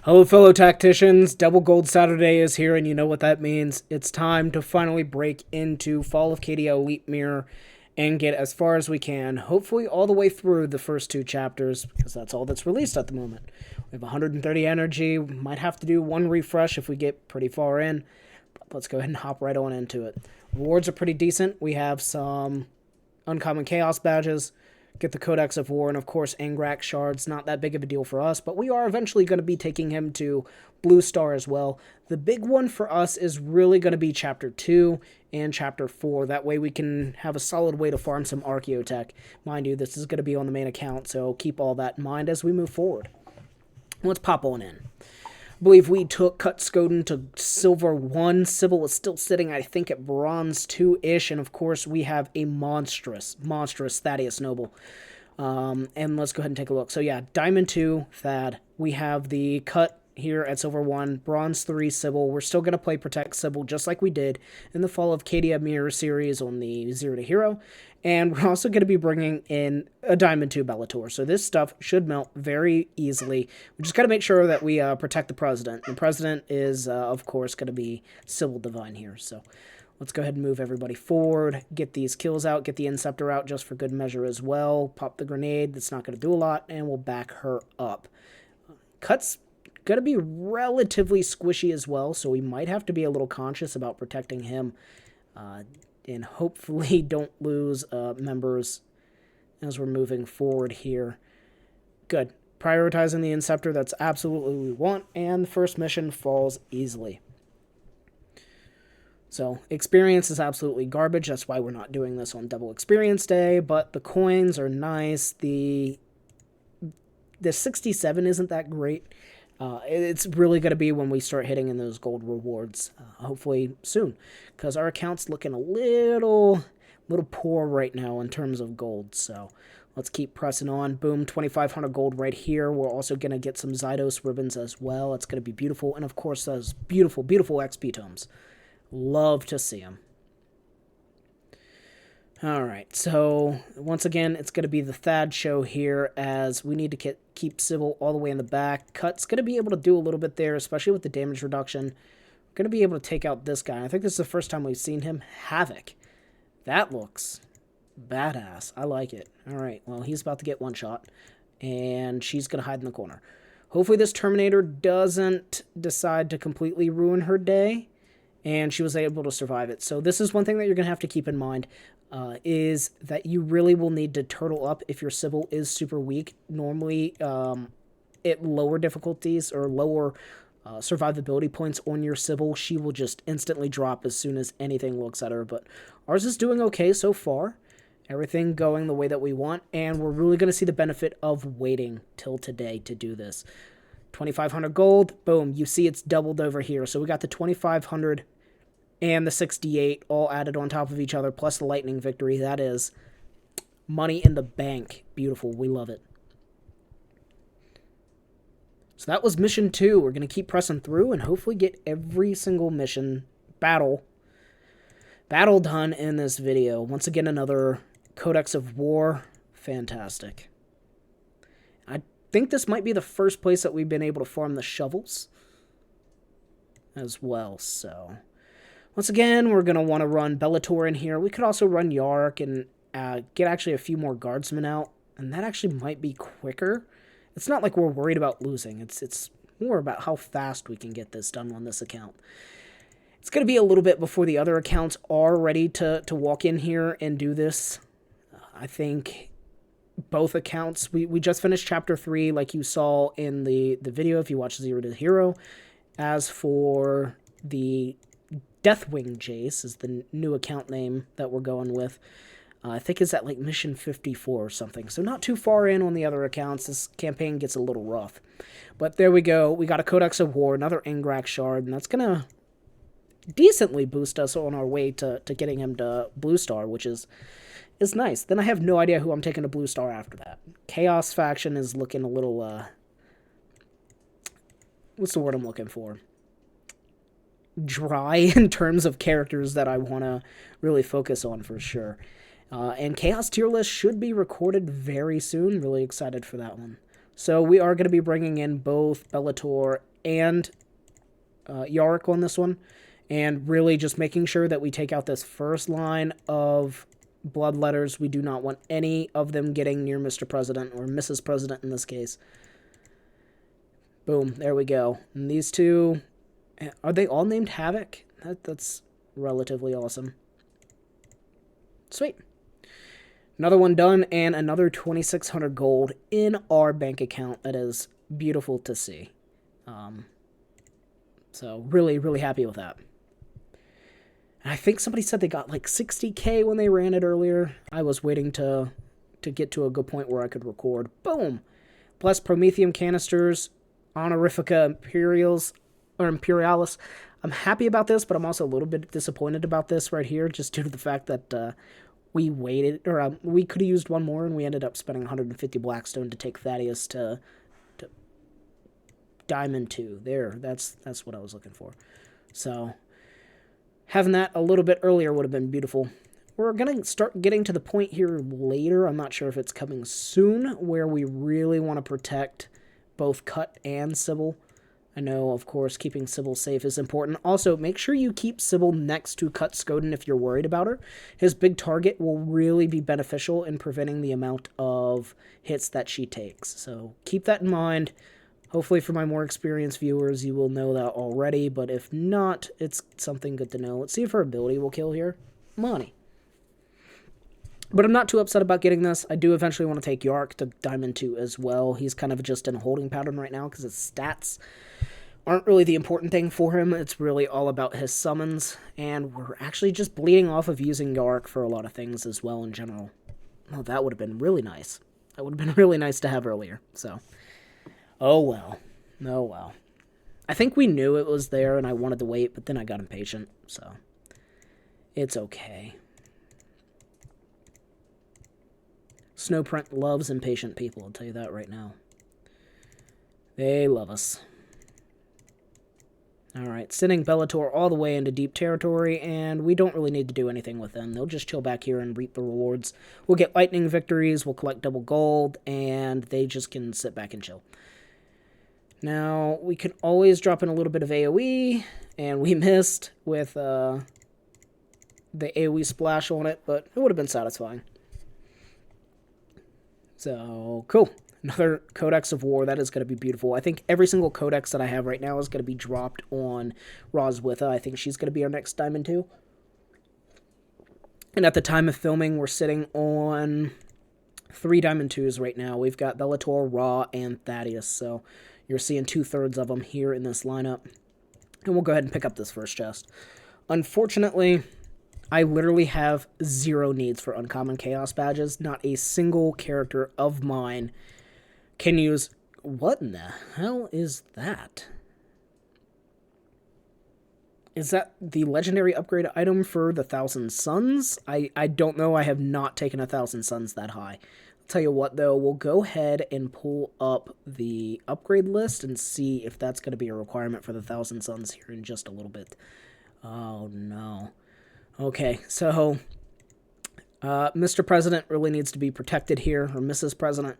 Hello, fellow tacticians. Double Gold Saturday is here, and you know what that means. It's time to finally break into Fall of Cadia Elite Mirror and get as far as we can, hopefully all the way through the first two chapters, because that's all that's released at the moment. We have 130 energy. We might have to do one refresh if we get pretty far in. But let's go ahead and hop right on into it. Rewards are pretty decent. We have some uncommon chaos badges, get the Codex of War, and of course Angrak shards. Not that big of a deal for us, but we are eventually going to be taking him to Blue Star as well. The big one for us is really going to be Chapter 2 and Chapter 4. That way we can have a solid way to farm some Archaeotech. Mind you, this is going to be on the main account, so keep all that in mind as we move forward. Let's pop on in. I believe we cut Skoden to Silver 1. Sybil is still sitting, I think, at Bronze 2-ish. And, of course, we have a monstrous Thaddeus Noble. And let's go ahead and take a look. So, yeah, Diamond 2, Thad. We have the cut here at Silver 1. Bronze 3, Sybil. We're still going to play Protect Sybil just like we did in the Fall of Cadia Mirror series on the Zero to Hero. And we're also going to be bringing in a Diamond 2 Bellator. So this stuff should melt very easily. We just got to make sure that we protect the President. The President is, of course, going to be Sybil Divine here. So let's go ahead and move everybody forward. Get these kills out. Get the Inceptor out just for good measure as well. Pop the grenade. That's not going to do a lot. And we'll back her up. Cut's going to be relatively squishy as well. So we might have to be a little conscious about protecting him. And hopefully don't lose members as we're moving forward here. Good. Prioritizing the Inceptor, that's absolutely what we want, and the first mission falls easily. So, experience is absolutely garbage, that's why we're not doing this on double experience day, but the coins are nice. The 67 isn't that great. It's really going to be when we start hitting in those gold rewards, hopefully soon, because our account's looking a little poor right now in terms of gold. So let's keep pressing on. Boom, 2,500 gold right here. We're also going to get some Zydos ribbons as well. It's going to be beautiful, and of course those beautiful XP tomes. Love to see them. Alright, so once again, it's going to be the Thad show here as we need to keep Sybil all the way in the back. Cut's going to be able to do a little bit there, especially with the damage reduction. We're going to be able to take out this guy. I think this is the first time we've seen him. Havoc. That looks badass. I like it. Alright, well, he's about to get one shot, and she's going to hide in the corner. Hopefully this Terminator doesn't decide to completely ruin her day, and she was able to survive it. So this is one thing that you're going to have to keep in mind. Is that you really will need to turtle up if your Sybil is super weak. Normally, at lower difficulties or lower survivability points on your Sybil, she will just instantly drop as soon as anything looks at her. But ours is doing okay so far. Everything going the way that we want, and we're really going to see the benefit of waiting till today to do this. 2,500 gold, boom, you see it's doubled over here. So we got the 2,500 and the 68 all added on top of each other, plus the lightning victory. That is money in the bank. Beautiful. We love it. So that was mission 2. We're going to keep pressing through and hopefully get every single mission battle done in this video. Once again, another Codex of War. Fantastic. I think this might be the first place that we've been able to farm the shovels as well, so once again, we're going to want to run Bellator in here. We could also run Yark and get actually a few more guardsmen out, and that actually might be quicker. It's not like we're worried about losing. It's more about how fast we can get this done on this account. It's going to be a little bit before the other accounts are ready to walk in here and do this. I think both accounts, we just finished Chapter 3 like you saw in the video if you watched Zero to Hero. As for the Deathwing Jace is the new account name that we're going with. I think it's at like mission 54 or something. So not too far in on the other accounts. This campaign gets a little rough. But there we go. We got a Codex of War, another Angrak shard, and that's going to decently boost us on our way to getting him to Blue Star, which is nice. Then I have no idea who I'm taking to Blue Star after that. Chaos faction is looking a little, what's the word I'm looking for? Dry in terms of characters that I want to really focus on for sure. And Chaos tier list should be recorded very soon. Really excited for that one. So we are going to be bringing in both Bellator and Yarick on this one, and really just making sure that we take out this first line of bloodletters. We do not want any of them getting near Mr. President, or Mrs. President in this case. Boom, there we go. And these two, are they all named Havoc? That's relatively awesome. Sweet. Another one done, and another 2,600 gold in our bank account. That is beautiful to see. So really, really happy with that. And I think somebody said they got like 60k when they ran it earlier. I was waiting to get to a good point where I could record. Boom! Plus Promethium canisters, Honorifica Imperialis. I'm happy about this, but I'm also a little bit disappointed about this right here, just due to the fact that we waited, or we could have used one more, and we ended up spending 150 Blackstone to take Thaddeus to Diamond 2. There, that's what I was looking for. So having that a little bit earlier would have been beautiful. We're going to start getting to the point here later, I'm not sure if it's coming soon, where we really want to protect both Cut and Sybil. I know, of course, keeping Sybil safe is important. Also, make sure you keep Sybil next to Cut Skoden if you're worried about her. His big target will really be beneficial in preventing the amount of hits that she takes. So keep that in mind. Hopefully for my more experienced viewers, you will know that already. But if not, it's something good to know. Let's see if her ability will kill here. Money. But I'm not too upset about getting this. I do eventually want to take Yark to Diamond 2 as well. He's kind of just in a holding pattern right now because his stats aren't really the important thing for him. It's really all about his summons. And we're actually just bleeding off of using Yark for a lot of things as well in general. Oh, that would have been really nice. That would have been really nice to have earlier. So, oh well. Oh well. I think we knew it was there and I wanted to wait, but then I got impatient. So, it's okay. Snowprint loves impatient people, I'll tell you that right now. They love us. Alright, sending Bellator all the way into deep territory, and we don't really need to do anything with them. They'll just chill back here and reap the rewards. We'll get lightning victories, we'll collect double gold, and they just can sit back and chill. Now, we can always drop in a little bit of AoE, and we missed with the AoE splash on it, but it would have been satisfying. So, cool. Another Codex of War. That is going to be beautiful. I think every single Codex that I have right now is going to be dropped on Roswitha. I think she's going to be our next Diamond 2. And at the time of filming, we're sitting on 3 Diamond 2s right now. We've got Bellator, Ra, and Thaddeus. So, you're seeing 2/3 of them here in this lineup. And we'll go ahead and pick up this first chest. Unfortunately, I literally have 0 needs for Uncommon Chaos badges. Not a single character of mine can use... What in the hell is that? Is that the legendary upgrade item for the 1,000 Suns? I don't know. I have not taken 1,000 Suns that high. I'll tell you what, though. We'll go ahead and pull up the upgrade list and see if that's going to be a requirement for the 1,000 Suns here in just a little bit. Oh, no. Okay, so Mr. President really needs to be protected here, or Mrs. President.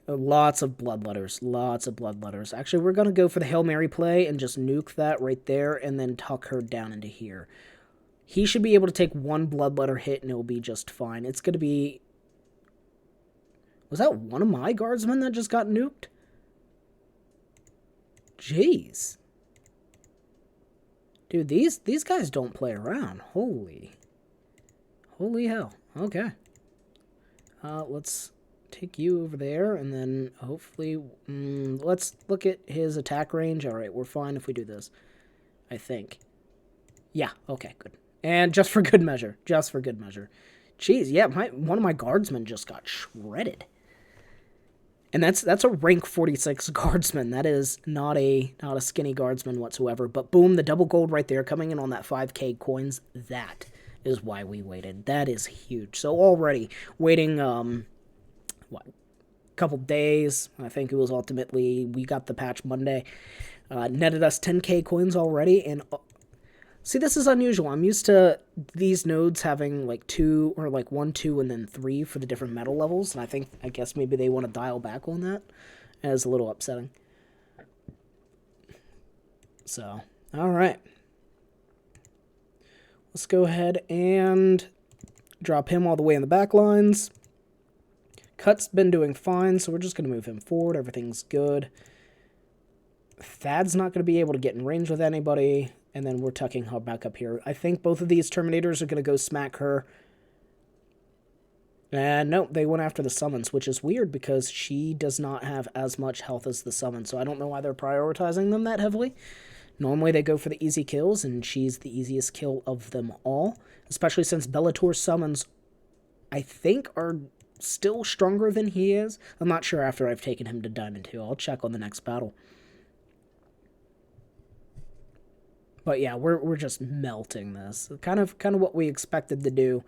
Lots of bloodletters, lots of bloodletters. Actually, we're going to go for the Hail Mary play and just nuke that right there and then tuck her down into here. He should be able to take 1 bloodletter hit and it'll be just fine. It's going to be... Was that one of my guardsmen that just got nuked? Jeez. Dude, these guys don't play around. Holy hell. Okay. Let's take you over there, and then hopefully... let's look at his attack range. Alright, we're fine if we do this. I think. Yeah, okay, good. And just for good measure. Just for good measure. Jeez, yeah, one of my guardsmen just got shredded. And that's a rank 46 guardsman. That is not a skinny guardsman whatsoever. But boom, the double gold right there coming in on that 5k coins. That is why we waited. That is huge. So already waiting, what, couple days. I think it was ultimately, we got the patch Monday. Netted us 10k coins already. And see, this is unusual. I'm used to these nodes having like 2 or like 1, 2, and then 3 for the different metal levels. And I guess maybe they want to dial back on that. And it's a little upsetting. So, all right. Let's go ahead and drop him all the way in the back lines. Cut's been doing fine, so we're just going to move him forward. Everything's good. Thad's not going to be able to get in range with anybody, and then we're tucking her back up here. I think both of these Terminators are going to go smack her. And no, they went after the summons, which is weird because she does not have as much health as the summon, so I don't know why they're prioritizing them that heavily. Normally they go for the easy kills, and she's the easiest kill of them all, especially since Bellator's summons, I think, are still stronger than he is. I'm not sure after I've taken him to Diamond 2. I'll check on the next battle. But yeah, we're just melting this. Kind of what we expected to do.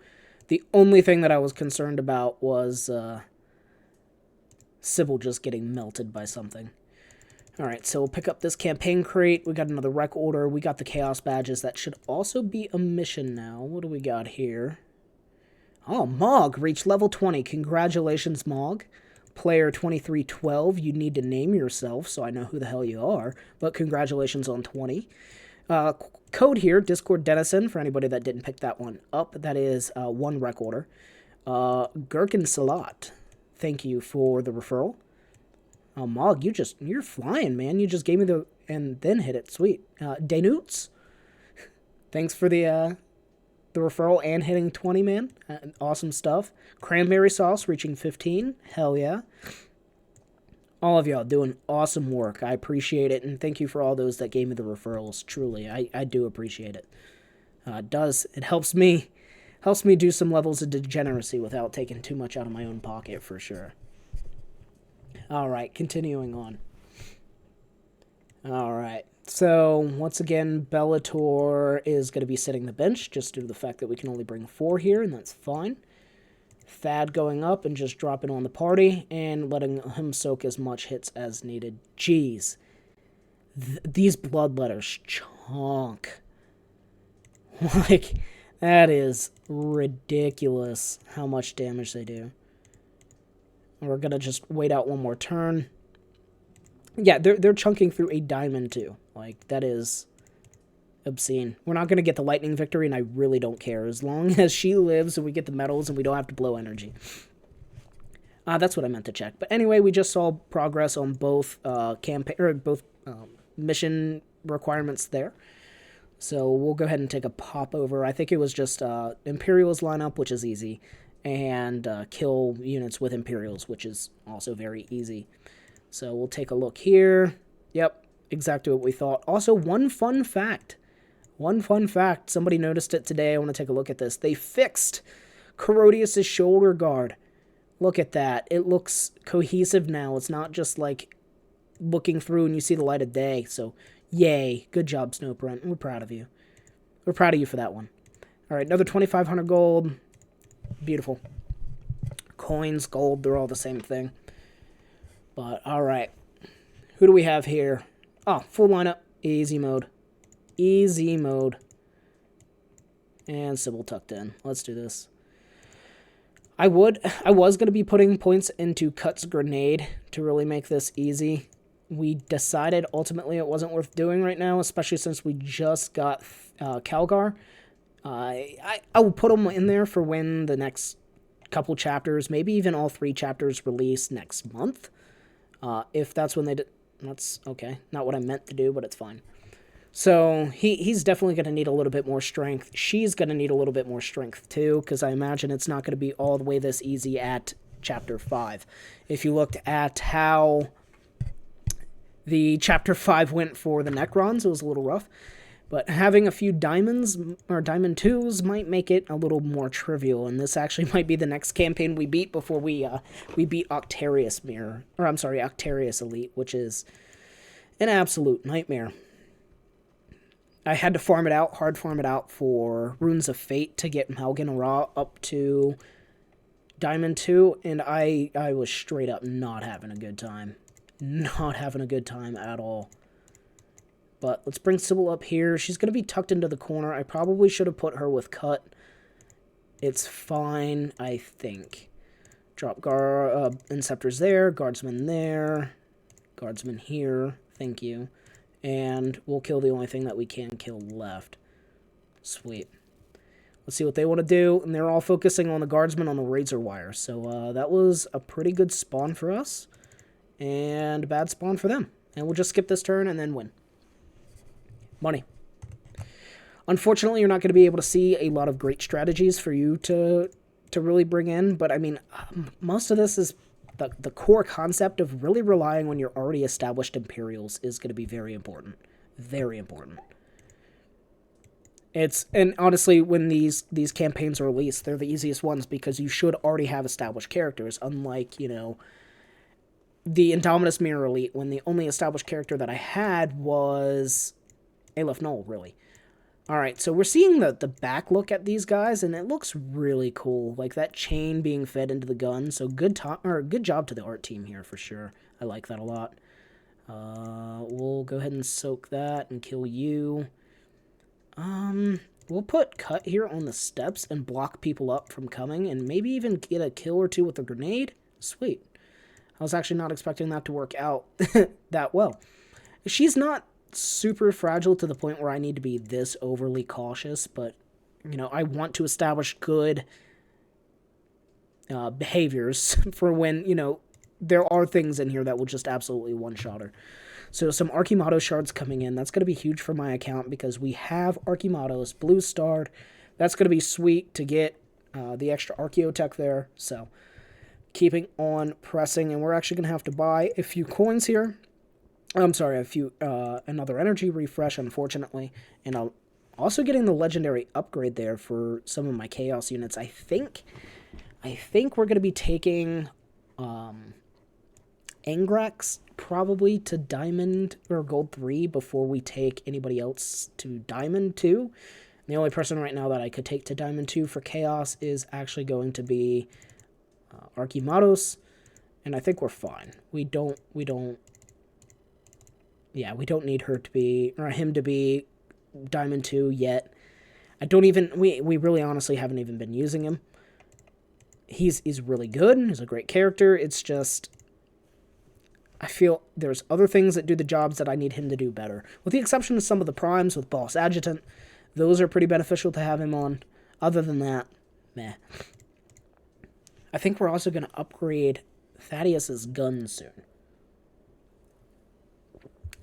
The only thing that I was concerned about was Sybil just getting melted by something. Alright, so we'll pick up this campaign crate. We got another rec order. We got the chaos badges. That should also be a mission now. What do we got here? Oh, Mog reached level 20. Congratulations, Mog. Player 2312, you need to name yourself so I know who the hell you are. But congratulations on 20. Code here, Discord Denizen, for anybody that didn't pick that one up. That is one rec order. Gherkin Salat, thank you for the referral. Oh, Mog, you're flying, man. You just gave me the, and then hit it. Sweet. Danoots, thanks for the referral and hitting 20, man. Awesome stuff. Cranberry Sauce reaching 15. Hell yeah. All of y'all doing awesome work. I appreciate it, and thank you for all those that gave me the referrals. Truly, I do appreciate it. It helps me do some levels of degeneracy without taking too much out of my own pocket, for sure. All right, continuing on. All right, so once again, Bellator is going to be sitting the bench just due to the fact that we can only bring 4 here, and that's fine. Thad going up and just dropping on the party and letting him soak as much hits as needed. Jeez. These bloodletters chonk. Like, that is ridiculous how much damage they do. We're going to just wait out one more turn. Yeah, they're chunking through a Diamond 2. Like, that is obscene. We're not going to get the lightning victory, and I really don't care. As long as she lives and we get the medals and we don't have to blow energy. That's what I meant to check. But anyway, we just saw progress on both mission requirements there. So we'll go ahead and take a pop over. I think it was just Imperials lineup, which is easy, and kill units with Imperials, which is also very easy. So we'll take a look here. Yep, exactly what we thought. Also, one fun fact. Somebody noticed it today. I want to take a look at this. They fixed Corodius' shoulder guard. Look at that. It looks cohesive now. It's not just like looking through and you see the light of day. So, yay. Good job, Snowprint. We're proud of you. We're proud of you for that one. All right, another 2,500 gold. Beautiful. Coins, gold, they're all the same thing. But, all right. Who do we have here? Oh, full lineup. Easy mode. Easy mode. And Sybil tucked in. Let's do this. I was going to be putting points into Cut's grenade to really make this easy. We decided ultimately it wasn't worth doing right now, especially since we just got Calgar. I will put them in there for when the next couple chapters, maybe even all 3 chapters release next month. If that's when they did. That's okay. Not what I meant to do, but it's fine. So he's definitely going to need a little bit more strength. She's going to need a little bit more strength too, because I imagine it's not going to be all the way this easy at Chapter 5. If you looked at how the Chapter 5 went for the Necrons, it was a little rough. But having a few diamonds, or Diamond 2s, might make it a little more trivial. And this actually might be the next campaign we beat before we beat Octarius Mirror. Or, I'm sorry, Octarius Elite, which is an absolute nightmare. I had to hard farm it out for Runes of Fate to get Malgan Ra up to Diamond 2, and I was straight up not having a good time. Not having a good time at all. But let's bring Sybil up here. She's going to be tucked into the corner. I probably should have put her with Cut. It's fine, I think. Drop Inceptors there, Guardsman there, Guardsman here, thank you. and we'll kill the only thing that we can kill left. Sweet. Let's see what they want to do, and they're all focusing on the guardsmen on the razor wire, so that was a pretty good spawn for us, and a bad spawn for them. And we'll just skip this turn and then win. Money. Unfortunately, you're not going to be able to see a lot of great strategies for you to really bring in, but I mean, most of this is the core concept of really relying on your already established Imperials is going to be very important. Very important. And honestly, when these campaigns are released, they're the easiest ones because you should already have established characters, unlike, you know, the Indominus Mirror Elite, when the only established character that I had was Aleph Null, really. Alright, so we're seeing the back look at these guys, and it looks really cool. Like that chain being fed into the gun, so good job to the art team here, for sure. I like that a lot. We'll go ahead and soak that and kill you. We'll put Cut here on the steps and block people up from coming, and maybe even get a kill or two with a grenade. Sweet. I was actually not expecting that to work out that well. She's not super fragile to the point where I need to be this overly cautious, but, you know, I want to establish good behaviors for when, you know, there are things in here that will just absolutely one-shot her. So some Archimatos shards coming in. That's going to be huge for my account because we have Archimatos blue starred. That's going to be sweet to get the extra Archaeotech there. So keeping on pressing, and we're actually going to have to buy a few coins here. I'm sorry, another energy refresh, unfortunately. And I'm also getting the legendary upgrade there for some of my Chaos units. I think we're going to be taking Angrax probably to Diamond or Gold 3 before we take anybody else to Diamond 2. The only person right now that I could take to Diamond 2 for Chaos is actually going to be Archimatos, and I think we're fine. We don't need her to be, or him to be Diamond 2 yet. We really honestly haven't even been using him. He's really good, he's a great character, it's just, I feel there's other things that do the jobs that I need him to do better. With the exception of some of the primes with Boss Adjutant, those are pretty beneficial to have him on. Other than that, meh. I think we're also going to upgrade Thaddeus's gun soon.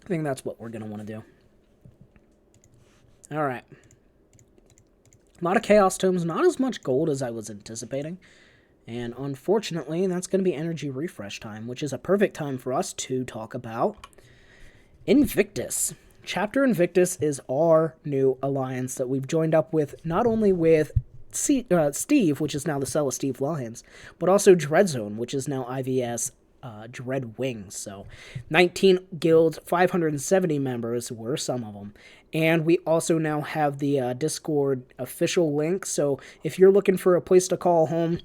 I think that's what we're going to want to do. Alright. A lot of Chaos Tomes, not as much gold as I was anticipating. And unfortunately, that's going to be energy refresh time, which is a perfect time for us to talk about Invictus. Chapter Invictus is our new alliance that we've joined up with, not only with Steve, which is now the Cell of Steve Lions, but also Dreadzone, which is now IVS Dread Wings. So 19 guilds, 570 members were some of them. And we also now have the Discord official link. So if you're looking for a place to call home,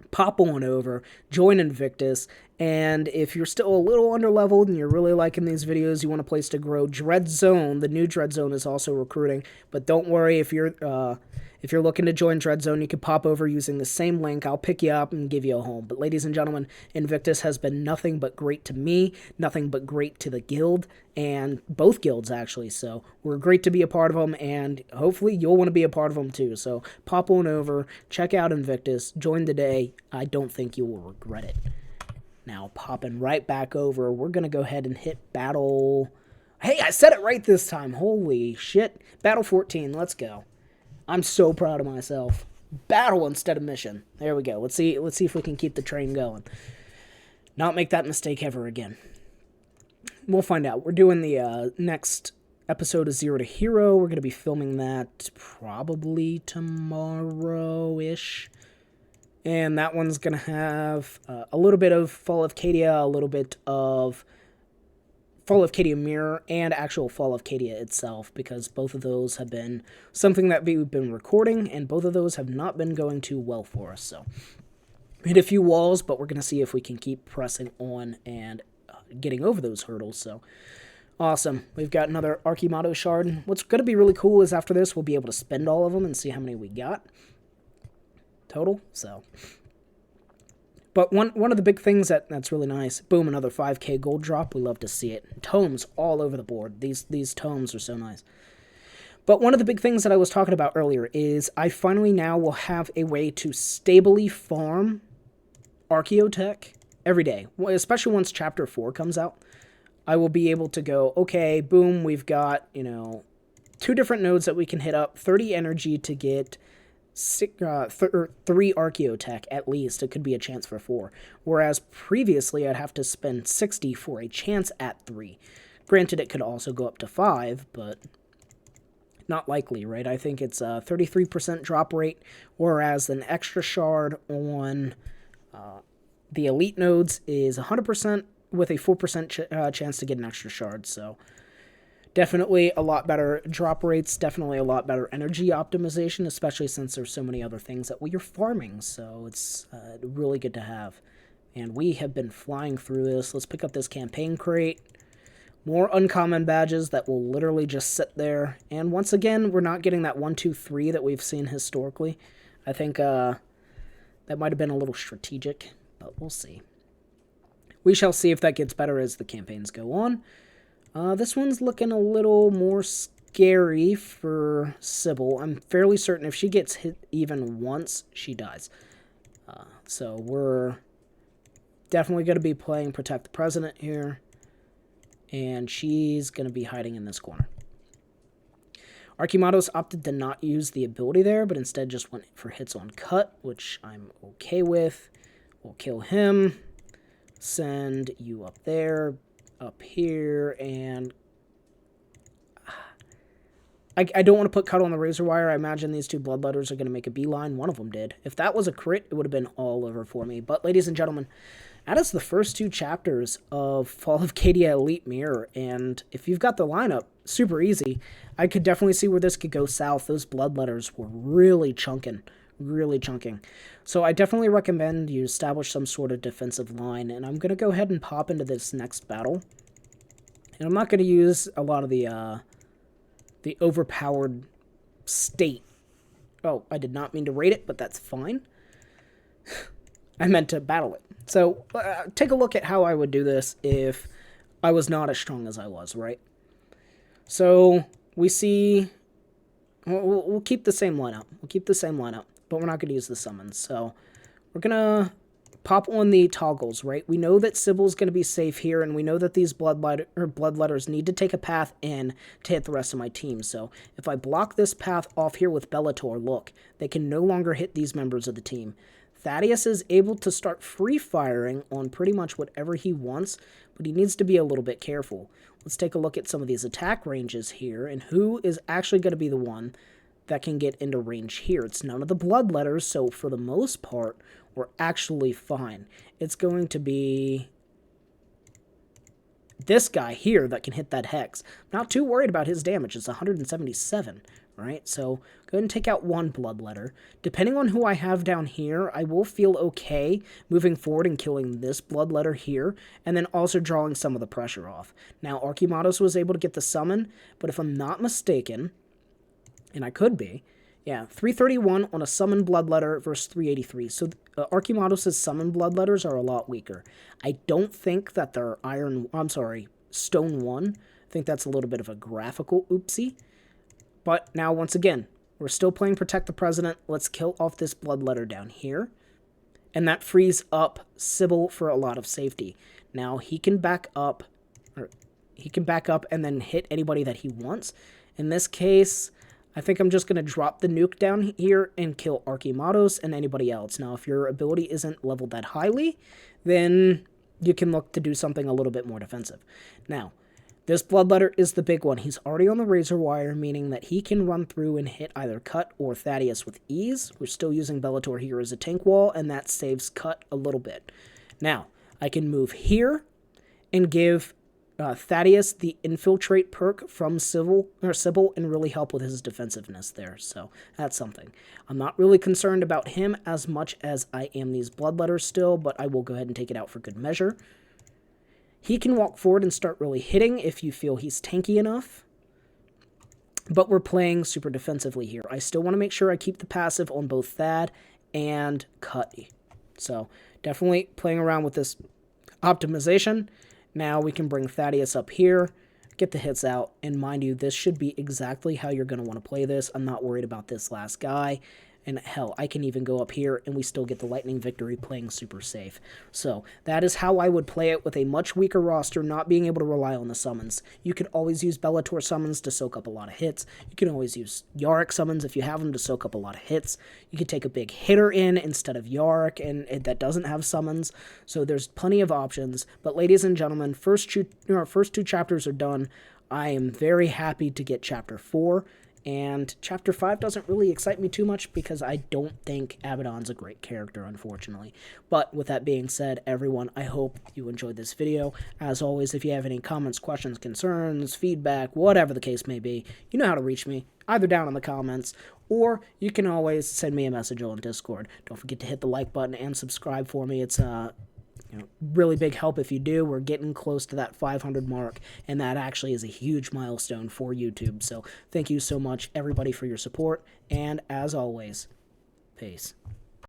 pop on over, join Invictus, and if you're still a little underleveled and you're really liking these videos, you want a place to grow, Dreadzone, the new Dreadzone, is also recruiting. But don't worry, if you're looking to join Dreadzone, you can pop over using the same link. I'll pick you up and give you a home. But ladies and gentlemen, Invictus has been nothing but great to me, nothing but great to the guild, and both guilds actually. So we're great to be a part of them, and hopefully you'll want to be a part of them too. So pop on over, check out Invictus, join today. I don't think you will regret it. Now popping right back over, we're going to go ahead and hit battle. Hey, I said it right this time. Holy shit. Battle 14, let's go. I'm so proud of myself. Battle instead of mission. There we go. Let's see if we can keep the train going. Not make that mistake ever again. We'll find out. We're doing the next episode of Zero to Hero. We're going to be filming that probably tomorrow-ish. And that one's going to have a little bit of Fall of Cadia, a little bit of Fall of Cadia Mirror, and actual Fall of Cadia itself, because both of those have been something that we've been recording, and both of those have not been going too well for us. So we hit a few walls, but we're going to see if we can keep pressing on and getting over those hurdles. So awesome. We've got another Archimatos shard. What's going to be really cool is after this, we'll be able to spend all of them and see how many we got total. So But one of the big things that's really nice, boom, another 5k gold drop. We love to see it. Tomes all over the board. These tomes are so nice. But one of the big things that I was talking about earlier is I finally now will have a way to stably farm Archaeotech every day, especially once Chapter 4 comes out. I will be able to go, okay, boom, we've got, 2 different nodes that we can hit up, 30 energy to get 3 Archaeotech at least. It could be a chance for 4. Whereas previously I'd have to spend 60 for a chance at 3. Granted, it could also go up to 5, but not likely, right? I think it's a 33% drop rate, whereas an extra shard on the elite nodes is 100% with a 4% chance to get an extra shard. So definitely a lot better drop rates, definitely a lot better energy optimization, especially since there's so many other things that we are farming. So it's really good to have. And we have been flying through this. Let's pick up this campaign crate. More uncommon badges that will literally just sit there. And once again, we're not getting that 1, 2, 3 that we've seen historically. I think that might have been a little strategic, but we'll see. We shall see if that gets better as the campaigns go on. This one's looking a little more scary for Sybil. I'm fairly certain if she gets hit even once, she dies. So we're definitely going to be playing Protect the President here. And she's going to be hiding in this corner. Archimatos opted to not use the ability there, but instead just went for hits on cut, which I'm okay with. We'll kill him. Send you up there, up here, and I don't want to put cut on the razor wire. I imagine these 2 bloodletters are going to make a beeline. One of them did. If that was a crit, it would have been all over for me. But ladies and gentlemen, that is the first 2 chapters of Fall of Cadia Elite Mirror, and if you've got the lineup, super easy. I could definitely see where this could go south. Those bloodletters were really chunking. So I definitely recommend you establish some sort of defensive line, and I'm going to go ahead and pop into this next battle. And I'm not going to use a lot of the overpowered state. Oh, I did not mean to raid it, but that's fine. I meant to battle it. So take a look at how I would do this if I was not as strong as I was, right? So we see... We'll keep the same lineup. But we're not going to use the summons. So we're going to pop on the toggles, right? We know that Sybil's going to be safe here, and we know that these bloodletters need to take a path in to hit the rest of my team. So if I block this path off here with Bellator, look, they can no longer hit these members of the team. Thaddeus is able to start free-firing on pretty much whatever he wants, but he needs to be a little bit careful. Let's take a look at some of these attack ranges here, and who is actually going to be the one that can get into range here. It's none of the bloodletters, so for the most part, we're actually fine. It's going to be this guy here that can hit that hex. Not too worried about his damage. It's 177, right? So go ahead and take out 1 bloodletter. Depending on who I have down here, I will feel okay moving forward and killing this bloodletter here, and then also drawing some of the pressure off. Now, Archimatos was able to get the summon, but if I'm not mistaken, and I could be, yeah, 331 on a summon bloodletter versus 383. So Archimatos' summon bloodletters are a lot weaker. I don't think that they're stone 1. I think that's a little bit of a graphical oopsie. But now, once again, we're still playing Protect the President. Let's kill off this bloodletter down here. And that frees up Sybil for a lot of safety. Now, he can back up and then hit anybody that he wants. In this case, I think I'm just going to drop the nuke down here and kill Archimatos and anybody else. Now, if your ability isn't leveled that highly, then you can look to do something a little bit more defensive. Now, this bloodletter is the big one. He's already on the razor wire, meaning that he can run through and hit either Cut or Thaddeus with ease. We're still using Bellator here as a tank wall, and that saves Cut a little bit. Now, I can move here and give Thaddeus the infiltrate perk from Sybil and really help with his defensiveness there. So that's something. I'm not really concerned about him as much as I am these bloodletters still, but I will go ahead and take it out for good measure. He can walk forward and start really hitting if you feel he's tanky enough. But we're playing super defensively here. I still want to make sure I keep the passive on both Thad and Cuddy. So definitely playing around with this optimization. Now we can bring Thaddeus up here, get the hits out, and mind you, this should be exactly how you're going to want to play this. I'm not worried about this last guy. And hell, I can even go up here and we still get the lightning victory playing super safe. So that is how I would play it with a much weaker roster, not being able to rely on the summons. You could always use Bellator summons to soak up a lot of hits. You can always use Yarick summons if you have them to soak up a lot of hits. You could take a big hitter in instead of Yarick and that doesn't have summons. So there's plenty of options. But ladies and gentlemen, first two chapters are done. I am very happy to get Chapter 4. And Chapter 5 doesn't really excite me too much because I don't think Abaddon's a great character, unfortunately. But with that being said, everyone, I hope you enjoyed this video. As always, if you have any comments, questions, concerns, feedback, whatever the case may be, you know how to reach me, either down in the comments, or you can always send me a message on Discord. Don't forget to hit the like button and subscribe for me. It's really big help if you do. We're getting close to that 500 mark, and that actually is a huge milestone for YouTube. So thank you so much, everybody, for your support, and as always, peace.